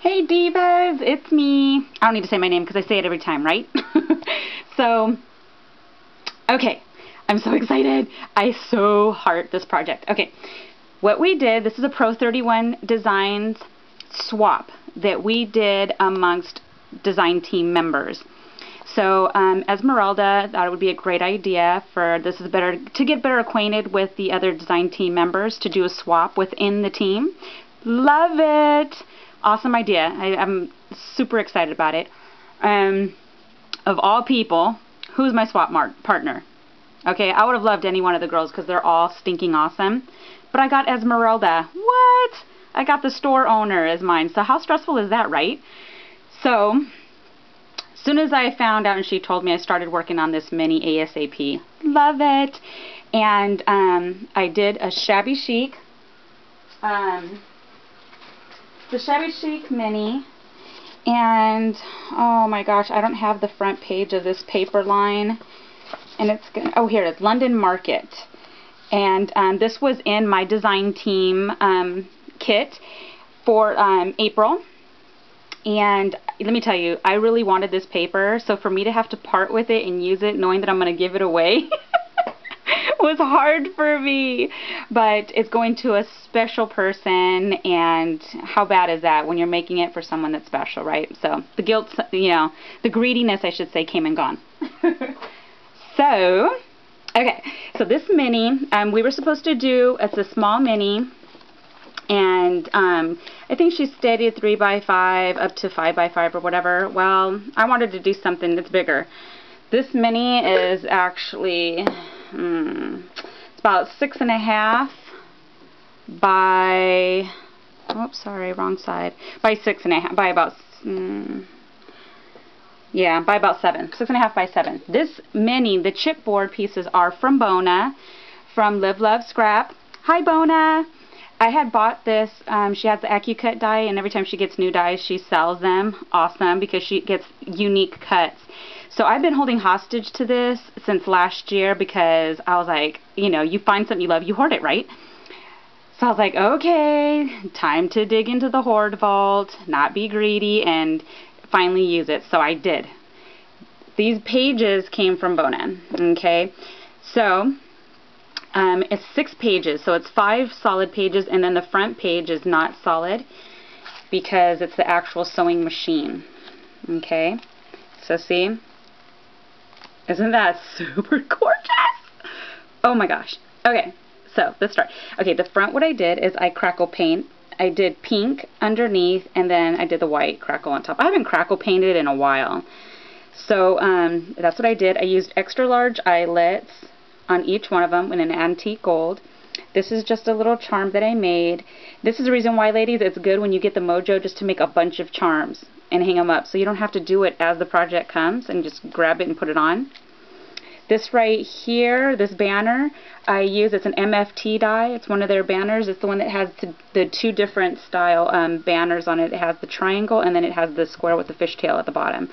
Hey divas, it's me. I don't need to say my name because I say it every time, right? So, okay, I'm so excited. I so heart this project. Okay, what we did, this is a Pro31Designs swap that we did amongst design team members. So Esmeralda thought it would be a great idea for this is better to get better acquainted with the other design team members to do a swap within the team. Love it. Awesome idea. I'm super excited about it. Of all people, who's my swap partner? Okay, I would have loved any one of the girls because they're all stinking awesome. But I got Esmeralda. What? I got the store owner as mine. So how stressful is that, right? So, as soon as I found out and she told me, I started working on this mini ASAP. Love it. And I did a shabby chic. The shabby chic mini, and oh my gosh, I don't have the front page of this paper line, and it's gonna, oh here it is, London Market, and this was in my design team kit for April, and let me tell you, I really wanted this paper, so for me to have to part with it and use it knowing that I'm going to give it away was hard for me, but it's going to a special person, and how bad is that when you're making it for someone that's special, right? So the guilt, you know, the greediness, I should say, came and gone. So, okay, so this mini, we were supposed to do, it's a small mini, and I think she stated 3x5 up to 5x5 or whatever. Well, I wanted to do something that's bigger. This mini is actually it's about 6.5 by, oops, sorry, wrong side, by 6.5, by about, yeah, by about 7, 6.5 by 7. This mini, the chipboard pieces are from Bona, from Live Love Scrap. Hi Bona! I had bought this, she has the AccuCut die, and every time she gets new dies, she sells them. Awesome, because she gets unique cuts. So I've been holding hostage to this since last year because I was like, you know, you find something you love, you hoard it, right? So I was like, okay, time to dig into the hoard vault, not be greedy, and finally use it. So I did. These pages came from Bona, okay? So it's 6 pages, so it's 5 solid pages, and then the front page is not solid because it's the actual sewing machine, okay? So see? Isn't that super gorgeous? Oh my gosh. Okay, so let's start. Okay, the front, what I did is I crackle paint. I did pink underneath, and then I did the white crackle on top. I haven't crackle painted in a while. So that's what I did. I used extra large eyelets on each one of them in an antique gold. This is just a little charm that I made. This is the reason why, ladies, it's good when you get the mojo just to make a bunch of charms and hang them up, so you don't have to do it as the project comes and just grab it and put it on. This right here, this banner, I use, it's an MFT die. It's one of their banners. It's the one that has the 2 different style banners on it. It has the triangle, and then it has the square with the fishtail at the bottom.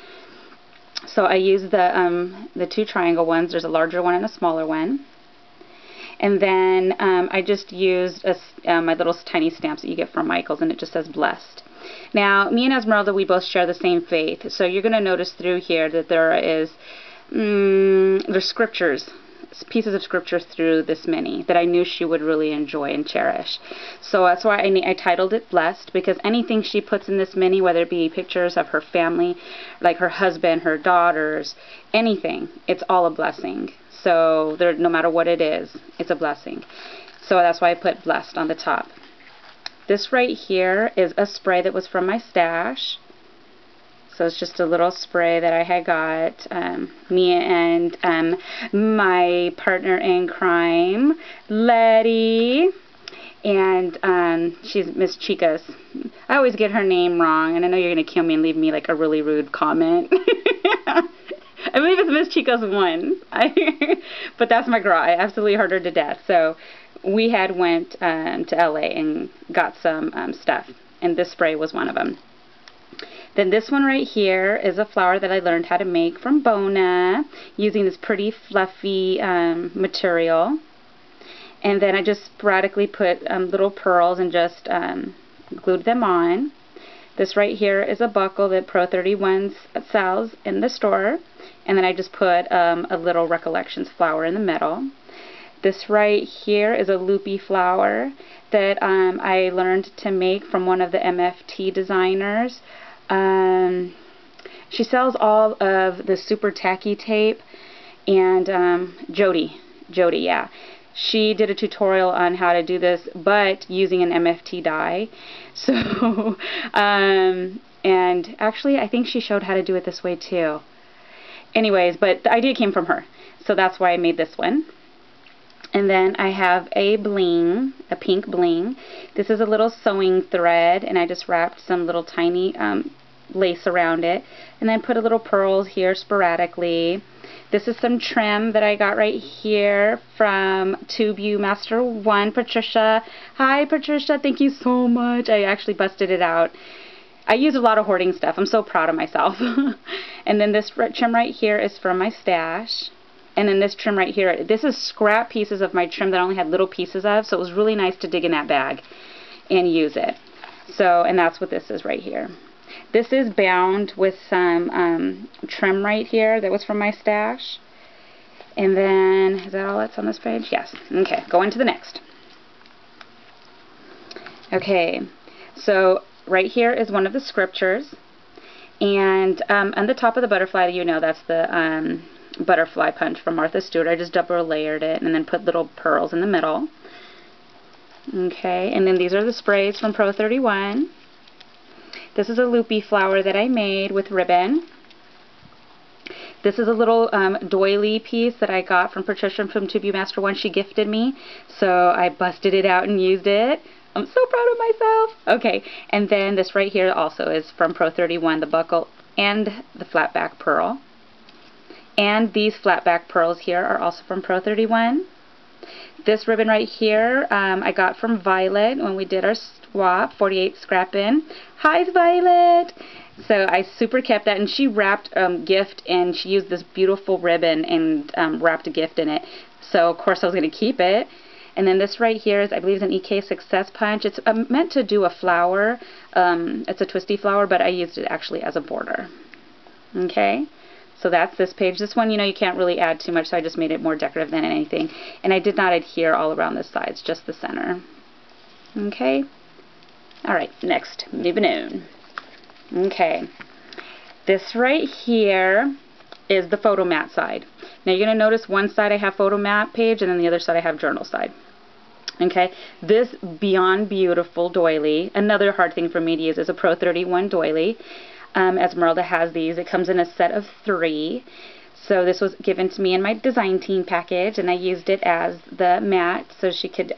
So I use the 2 triangle ones. There's a larger one and a smaller one. And then I just used my little tiny stamps that you get from Michael's, and it just says blessed. Now, me and Esmeralda, we both share the same faith. So you're going to notice through here that there is there's scriptures, pieces of scripture through this mini that I knew she would really enjoy and cherish. So that's why I titled it Blessed, because anything she puts in this mini, whether it be pictures of her family, like her husband, her daughters, anything, it's all a blessing. So no matter what it is, it's a blessing. So that's why I put Blessed on the top. This right here is a spray that was from my stash. So it's just a little spray that I had got. Me and my partner in crime, Letty, and she's Miss Chica's. I always get her name wrong, and I know you're going to kill me and leave me like a really rude comment. I believe it's Miss Chica's 1. But that's my girl. I absolutely heard her to death. So we had went to LA and got some stuff, and this spray was one of them. Then this one right here is a flower that I learned how to make from Bona using this pretty fluffy material. And then I just sporadically put little pearls and just glued them on. This right here is a buckle that Pro31 sells in the store. And then I just put a little Recollections flower in the middle. This right here is a loopy flower that I learned to make from one of the MFT designers. She sells all of the super tacky tape, and Jody, yeah. She did a tutorial on how to do this, but using an MFT die. So, and actually I think she showed how to do it this way too. Anyways, but the idea came from her, so that's why I made this one. And then I have a bling, a pink bling. This is a little sewing thread, and I just wrapped some little tiny lace around it, and then put a little pearls here sporadically. This is some trim that I got right here from TubeU Master 1, Patricia. Hi Patricia, thank you so much. I actually busted it out. I use a lot of hoarding stuff. I'm so proud of myself. And then this trim right here is from my stash. And then this trim right here, this is scrap pieces of my trim that I only had little pieces of, so it was really nice to dig in that bag and use it. So, and that's what this is right here. This is bound with some trim right here that was from my stash. And then, is that all that's on this page? Yes. Okay, going to the next. Okay, so right here is one of the scriptures. And on the top of the butterfly, you know, that's the butterfly punch from Martha Stewart. I just double layered it and then put little pearls in the middle. Okay, and then these are the sprays from Pro31. This is a loopy flower that I made with ribbon. This is a little doily piece that I got from Patricia from TubeU Master 1. She gifted me, so I busted it out and used it. I'm so proud of myself. Okay, and then this right here also is from Pro31, the buckle and the flat back pearl. And these flat back pearls here are also from Pro31. This ribbon right here I got from Violet when we did our swap, 48 scrap in. Hi Violet! So I super kept that, and she wrapped gift, and she used this beautiful ribbon and wrapped a gift in it. So of course I was going to keep it. And then this right here is, I believe, is an EK Success Punch. It's meant to do a flower. It's a twisty flower, but I used it actually as a border. Okay, so that's this page. This one, you know, you can't really add too much, so I just made it more decorative than anything. And I did not adhere all around the sides, just the center. Okay, all right, next, moving on. Okay, this right here is the photo mat side. Now you're going to notice one side I have photo mat page, and then the other side I have journal side. Okay, this Beyond Beautiful doily, another hard thing for me to use, is a Pro31 doily. Esmeralda has these. It comes in a set of 3. So this was given to me in my design team package, and I used it as the mat, so she could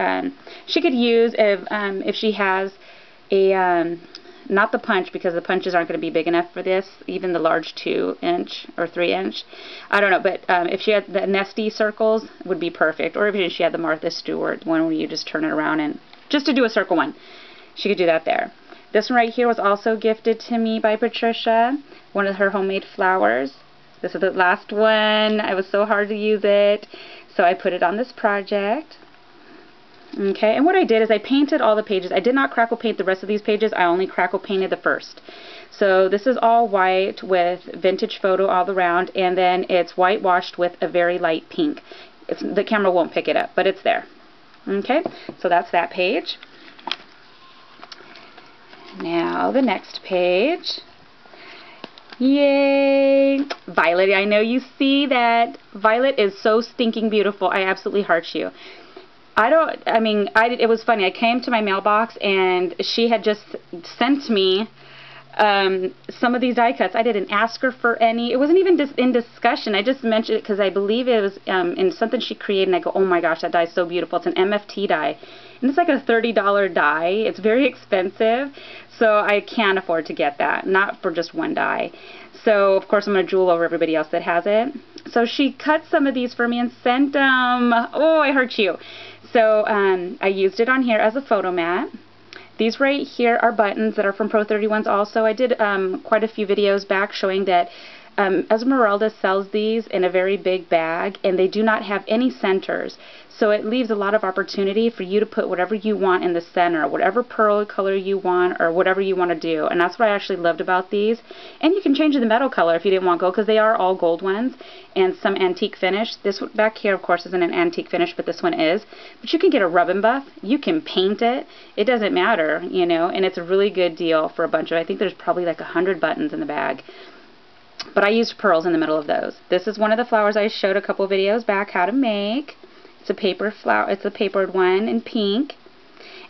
use if she has a not the punch, because the punches aren't going to be big enough for this, even the large 2-inch or 3-inch. I don't know, but if she had the nesty circles, would be perfect. Or if she had the Martha Stewart one where you just turn it around and just to do a circle one, she could do that there. This one right here was also gifted to me by Patricia, one of her homemade flowers. This is the last one. I was so hard to use it, so I put it on this project. Okay, and what I did is I painted all the pages. I did not crackle paint the rest of these pages. I only crackle painted the first. So this is all white with vintage photo all around, and then it's whitewashed with a very light pink. The camera won't pick it up, but it's there. Okay, so that's that page. Now the next page. Yay! Violet, I know you see that. Violet is so stinking beautiful. I absolutely heart you. It was funny. I came to my mailbox and she had just sent me some of these die cuts. I didn't ask her for any. It wasn't even in discussion. I just mentioned it because I believe it was in something she created, and I go, oh my gosh, that die is so beautiful. It's an MFT die. And it's like a $30 die. It's very expensive, so I can't afford to get that. Not for just one die. So, of course, I'm going to drool over everybody else that has it. So she cut some of these for me and sent them. Oh, I hurt you. So I used it on here as a photo mat. These right here are buttons that are from Pro31's also. I did quite a few videos back showing that Esmeralda sells these in a very big bag, and they do not have any centers. So it leaves a lot of opportunity for you to put whatever you want in the center, whatever pearl color you want, or whatever you want to do. And that's what I actually loved about these. And you can change the metal color if you didn't want gold, because they are all gold ones and some antique finish. This one back here, of course, isn't an antique finish, but this one is. But you can get a rub and buff. You can paint it. It doesn't matter, you know, and it's a really good deal for a bunch of, I think there's probably like 100 buttons in the bag. But I used pearls in the middle of those. This is one of the flowers I showed a couple videos back how to make. It's a paper flower. It's a papered one in pink.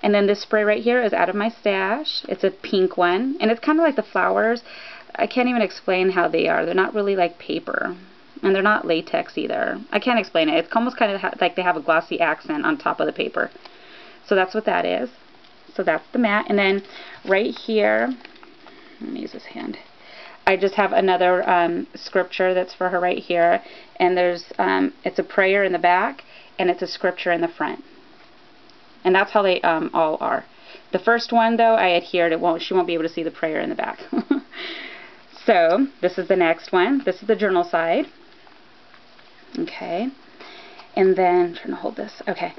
And then this spray right here is out of my stash. It's a pink one. And it's kind of like the flowers. I can't even explain how they are. They're not really like paper. And they're not latex either. I can't explain it. It's almost kind of like they have a glossy accent on top of the paper. So that's what that is. So that's the mat. And then right here, let me use this hand. I just have another scripture that's for her right here. And there's it's a prayer in the back. And it's a scripture in the front. And that's how they all are. The first one, though, I adhered. She won't be able to see the prayer in the back. So, this is the next one. This is the journal side. Okay. And then, I'm trying to hold this. Okay.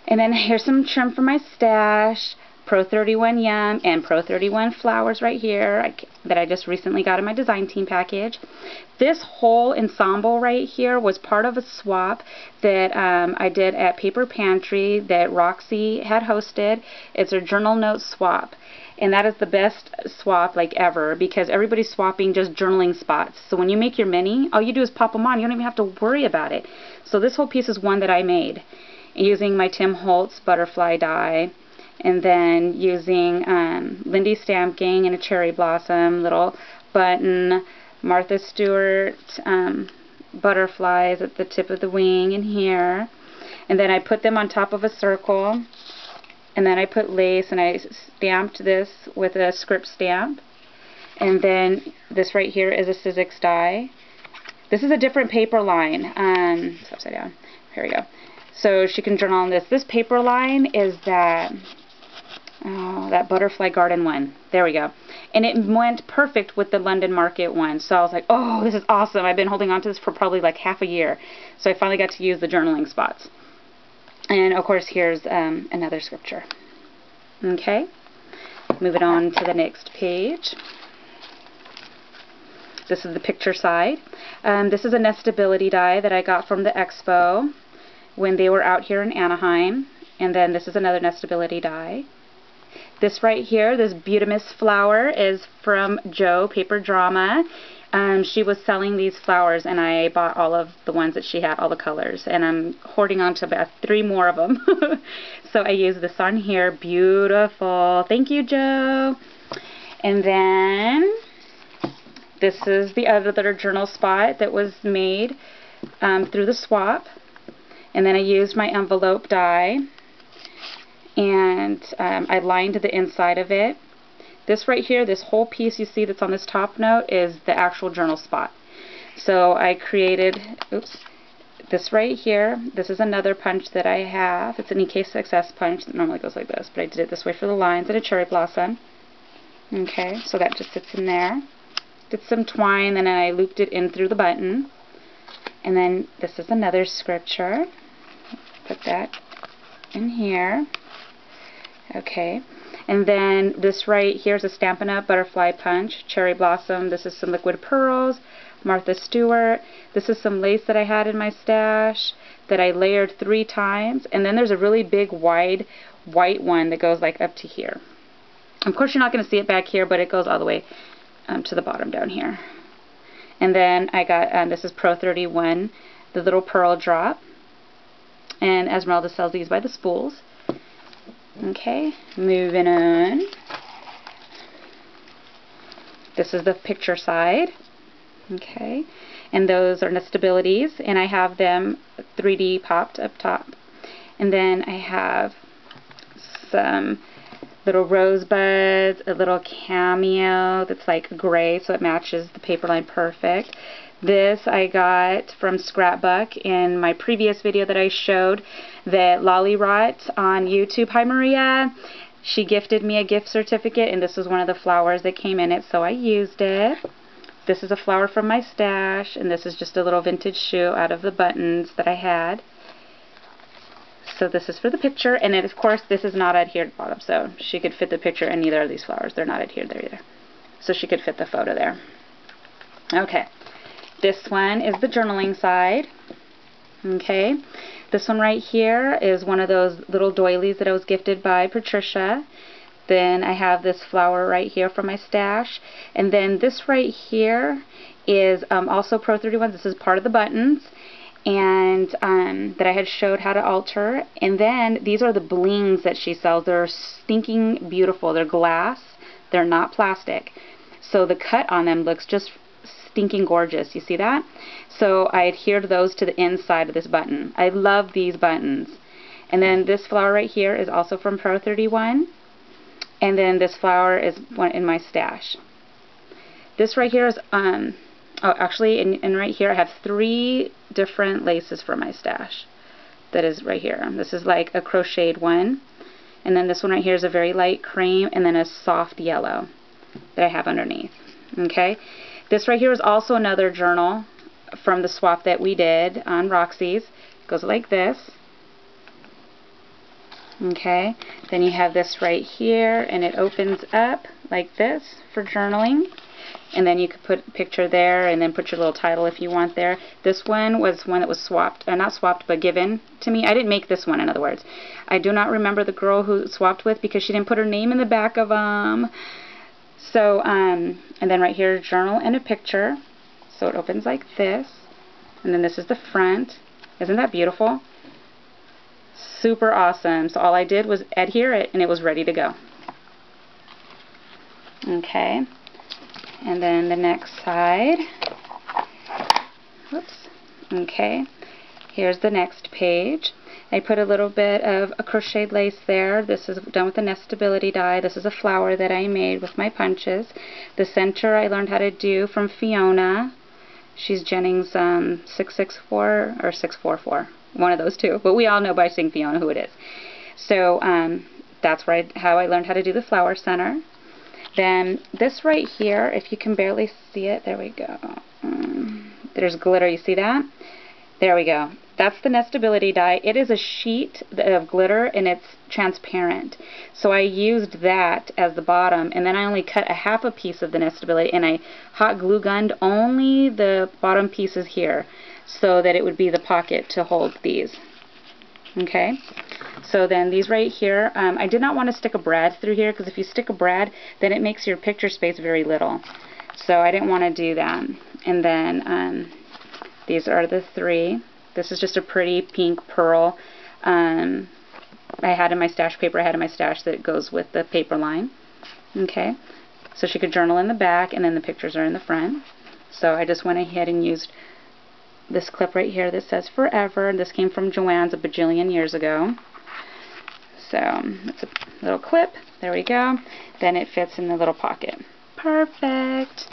And then here's some trim for my stash. Pro31 Yum and Pro31 flowers right here that I just recently got in my design team package. This whole ensemble right here was part of a swap that I did at Paper Pantry that Roxy had hosted. It's a journal note swap. And that is the best swap like ever, because everybody's swapping just journaling spots. So when you make your mini, all you do is pop them on. You don't even have to worry about it. So this whole piece is one that I made using my Tim Holtz butterfly die. And then using Lindy Stamp Gang and a cherry blossom, little button, Martha Stewart butterflies at the tip of the wing in here. And then I put them on top of a circle. And then I put lace, and I stamped this with a script stamp. And then this right here is a Sizzix die. This is a different paper line. It's upside down. Here we go. So she can journal on this. This paper line is that Butterfly Garden one. There we go. And it went perfect with the London Market one. So I was like, oh, this is awesome. I've been holding on to this for probably like half a year. So I finally got to use the journaling spots. And of course, here's another scripture. Okay. Moving on to the next page. This is the picture side. This is a nestability die that I got from the expo when they were out here in Anaheim. And then this is another nestability die. This right here, this Butamus flower, is from Jo Paper Drama. She was selling these flowers, and I bought all of the ones that she had, all the colors. And I'm hoarding on to about 3 more of them. So I use this on here. Beautiful. Thank you, Jo. And then this is the other journal spot that was made through the swap. And then I used my envelope die. And I lined the inside of it. This right here, this whole piece you see that's on this top note is the actual journal spot. So I created, this right here. This is another punch that I have. It's an EK Success punch that normally goes like this, but I did it this way for the lines and a cherry blossom. Okay, so that just sits in there. Did some twine, and then I looped it in through the button. And then this is another scripture. Put that in here. Okay, and then this right here is a Stampin' Up! Butterfly punch, cherry blossom. This is some liquid pearls, Martha Stewart. This is some lace that I had in my stash that I layered 3 times. And then there's a really big wide white one that goes like up to here. Of course, you're not going to see it back here, but it goes all the way to the bottom down here. And then I got, this is Pro31, the little pearl drop. And Esmeralda sells these by the spools. Okay, moving on. This is the picture side. Okay, and those are nestabilities, and I have them 3D popped up top. And then I have some little rosebuds, a little cameo that's like gray, so it matches the paper line perfect. This I got from Scrapbook in my previous video that I showed that Lollyrot on YouTube. Hi Maria. She gifted me a gift certificate, and this was one of the flowers that came in it, so I used it. This is a flower from my stash, and this is just a little vintage shoe out of the buttons that I had. So this is for the picture, and then of course this is not adhered at the bottom, so she could fit the picture in neither of these flowers. They're not adhered there either. So she could fit the photo there. Okay, this one is the journaling side. Okay, this one right here is one of those little doilies that I was gifted by Patricia. Then I have this flower right here from my stash, and then this right here is also Pro31. This is part of the buttons, and that I had showed how to alter. And then these are the blings that she sells. They're stinking beautiful. They're glass. They're not plastic. So the cut on them looks just stinking gorgeous. You see that? So I adhered those to the inside of this button. I love these buttons. And then this flower right here is also from Pro31. And then this flower is one in my stash. This right here is, oh, actually, and right here I have 3 different laces for my stash. That is right here. This is like a crocheted one. And then this one right here is a very light cream, and then a soft yellow that I have underneath. Okay. This right here is also another journal from the swap that we did on Roxy's. It goes like this. Okay, then you have this right here, and it opens up like this for journaling, and then you could put a picture there and then put your little title if you want there. This one was one that was swapped, not swapped, but given to me. I didn't make this one, in other words. I do not remember the girl who swapped with, because she didn't put her name in the back of them. So, and then right here, journal and a picture. So it opens like this, and then this is the front. Isn't that beautiful? Super awesome. So all I did was adhere it, and it was ready to go. Okay, and then the next side. Whoops. Okay, here's the next page. I put a little bit of a crocheted lace there. This is done with the nestability die. This is a flower that I made with my punches. The center I learned how to do from Fiona. She's Jennings 664 or 644. One of those two, but we all know by seeing Fiona who it is. So that's where how I learned how to do the flower center. Then this right here, if you can barely see it, there we go. There's glitter, you see that? There we go. That's the nestability die. It is a sheet of glitter, and it's transparent. So I used that as the bottom, and then I only cut a half a piece of the nestability, and I hot glue gunned only the bottom pieces here, so that it would be the pocket to hold these. Okay, so then these right here, I did not want to stick a brad through here, because if you stick a brad, then it makes your picture space very little. So I didn't want to do that. And then these are the 3. This is just a pretty pink pearl I had in my stash, paper I had in my stash that goes with the paper line. Okay, so she could journal in the back, and then the pictures are in the front. So I just went ahead and used this clip right here that says forever. This came from Joann's a bajillion years ago. So it's a little clip. There we go. Then it fits in the little pocket. Perfect.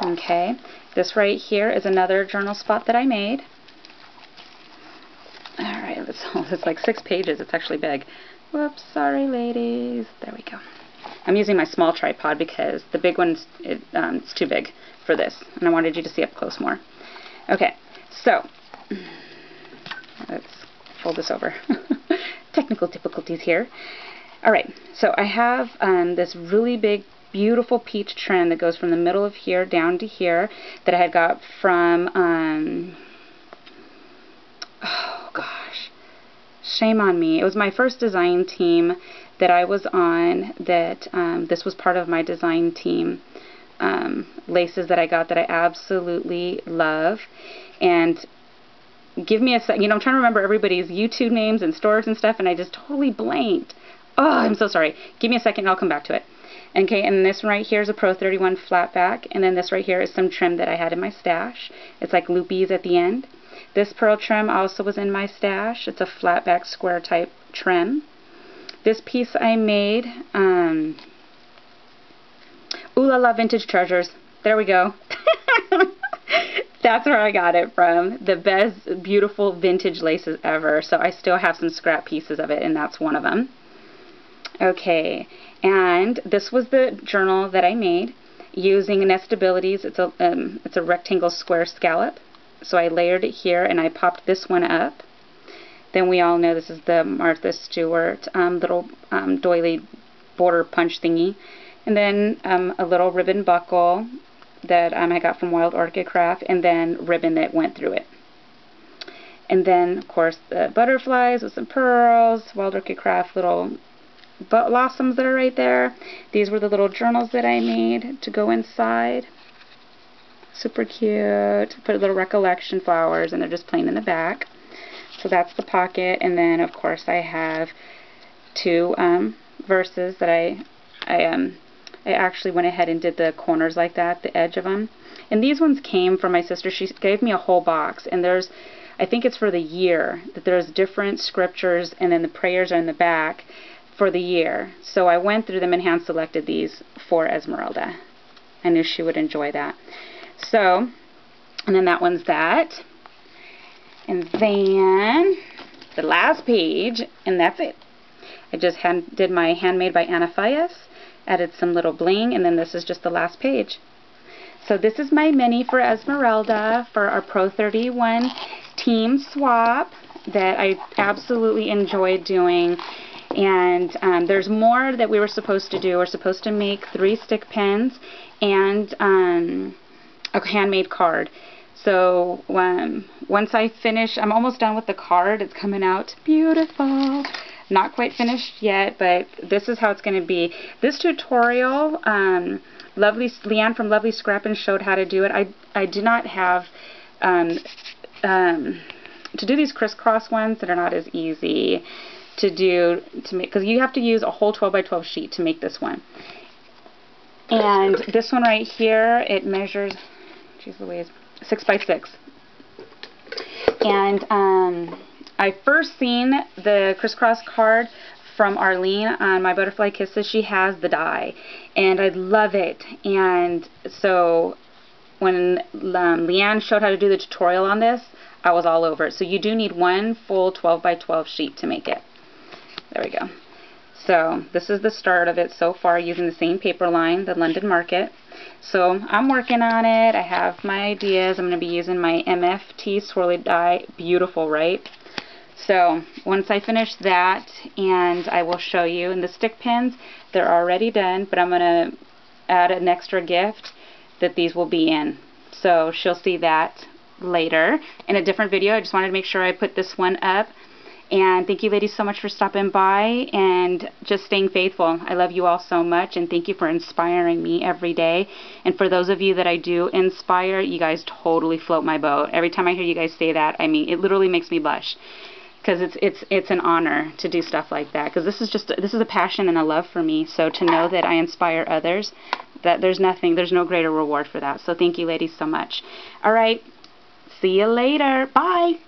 Okay. This right here is another journal spot that I made. Alright, it's like 6 pages. It's actually big. Whoops, sorry ladies. There we go. I'm using my small tripod because the big one's it's too big for this, and I wanted you to see up close more. Okay, so let's fold this over. Technical difficulties here. Alright, so I have this really big, beautiful peach trim that goes from the middle of here down to here that I had got from, oh gosh, shame on me. It was my first design team that I was on, that this was part of my design team laces that I got that I absolutely love. And give me a sec, you know, I'm trying to remember everybody's YouTube names and stores and stuff, and I just totally blanked. Oh, I'm so sorry. Give me a second, I'll come back to it. Okay, and this right here is a Pro31 flat back, and then this right here is some trim that I had in my stash. It's like loopies at the end. This pearl trim also was in my stash. It's a flat back square type trim. This piece I made, Ooh La La Vintage Treasures. There we go. That's where I got it from. The best beautiful vintage laces ever. So I still have some scrap pieces of it, and that's one of them. Okay, and this was the journal that I made. using Nestabilities. It's a rectangle square scallop. So I layered it here, and I popped this one up. Then we all know this is the Martha Stewart little doily border punch thingy. And then a little ribbon buckle that I got from Wild Orchid Craft, and then ribbon that went through it. And then, of course, the butterflies with some pearls, Wild Orchid Craft little blossoms that are right there. These were the little journals that I made to go inside. Super cute. Put a little recollection flowers, and they're just plain in the back. So that's the pocket. And then, of course, I have two verses that I actually went ahead and did the corners like that, the edge of them. And these ones came from my sister. She gave me a whole box, and there's, I think it's for the year, that there's different scriptures, and then the prayers are in the back for the year. So I went through them and hand selected these for Esmeralda. I knew she would enjoy that. So, and then that one's that. And then the last page, and that's it. I just did my Handmade by Anna Fias, added some little bling, and then this is just the last page. So this is my mini for Esmeralda for our Pro31 team swap that I absolutely enjoyed doing. And there's more that we were supposed to do. We're supposed to make 3 stick pins and a handmade card. So once I finish, I'm almost done with the card. It's coming out beautiful. Not quite finished yet, but this is how it's going to be. This tutorial, Leanne from Lovely Scrappin' showed how to do it. I do not have to do these crisscross ones that are not as easy to do, because you have to use a whole 12 by 12 sheet to make this one. And this one right here, it measures, geez Louise, 6 by 6. And I first seen the crisscross card from Arlene on My Butterfly Kisses. She has the die, and I love it. And so when Leanne showed how to do the tutorial on this, I was all over it. So you do need one full 12 by 12 sheet to make it. There we go. So this is the start of it so far, using the same paper line, the London Market. So I'm working on it. I have my ideas. I'm going to be using my MFT swirly die. Beautiful, right? So once I finish that, and I will show you. And the stick pins, they're already done, but I'm going to add an extra gift that these will be in. So she'll see that later in a different video. I just wanted to make sure I put this one up. And thank you ladies so much for stopping by and just staying faithful. I love you all so much, and thank you for inspiring me every day. And for those of you that I do inspire, you guys totally float my boat. Every time I hear you guys say that, I mean, it literally makes me blush, because it's an honor to do stuff like that, because this is a passion and a love for me. So to know that I inspire others, that there's no greater reward for that. So thank you ladies so much. All right, see you later. Bye.